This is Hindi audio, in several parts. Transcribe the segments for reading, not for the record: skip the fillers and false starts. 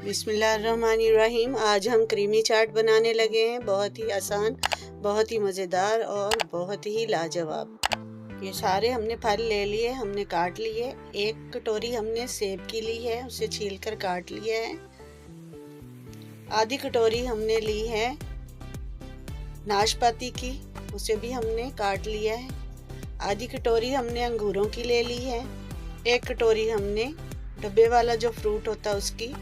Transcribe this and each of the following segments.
बिस्मिल्लाहिर्रहमानिर्रहीम। आज हम क्रीमी चाट बनाने लगे हैं। बहुत ही आसान, बहुत ही मज़ेदार और बहुत ही लाजवाब। ये सारे हमने फल ले लिए, हमने काट लिए। एक कटोरी हमने सेब की ली है, उसे छीलकर काट लिया है। आधी कटोरी हमने ली है नाशपाती की, उसे भी हमने काट लिया है। आधी कटोरी हमने अंगूरों की ले ली है। एक कटोरी हमने डब्बे वाला जो फ्रूट होता है उसकी,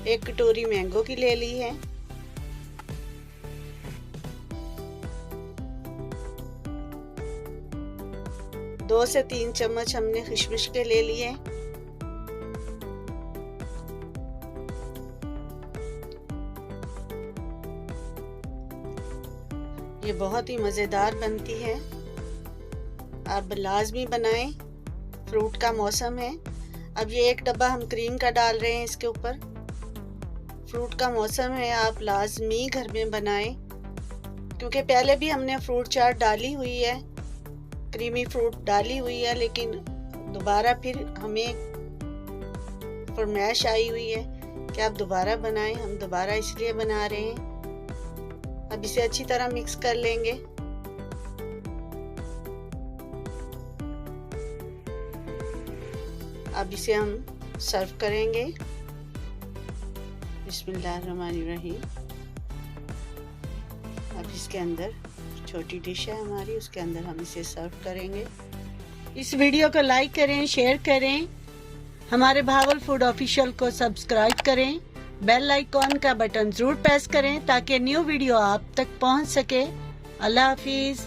एक कटोरी मैंगो की ले ली है। दो से 3 चम्मच हमने किशमिश के ले लिए। ये बहुत ही मज़ेदार बनती है, आप लाजमी बनाएं। फ्रूट का मौसम है। अब ये एक डब्बा हम क्रीम का डाल रहे हैं इसके ऊपर। फ्रूट का मौसम है, आप लाजमी घर में बनाएं, क्योंकि पहले भी हमने फ्रूट चाट डाली हुई है, क्रीमी फ्रूट डाली हुई है, लेकिन दोबारा फिर हमें फरमाइश आई हुई है कि आप दोबारा बनाएं। हम दोबारा इसलिए बना रहे हैं। अब इसे अच्छी तरह मिक्स कर लेंगे। अब इसे हम सर्व करेंगे। बिस्मिल्लाहिर्रहमानिर्रहीम। अब इसके अंदर छोटी डिश है हमारी, उसके अंदर हम इसे सर्व करेंगे। इस वीडियो को लाइक करें, शेयर करें, हमारे भावल फूड ऑफिशियल को सब्सक्राइब करें, बेल आइकॉन का बटन जरूर प्रेस करें ताकि न्यू वीडियो आप तक पहुंच सके। अल्लाह हाफिज।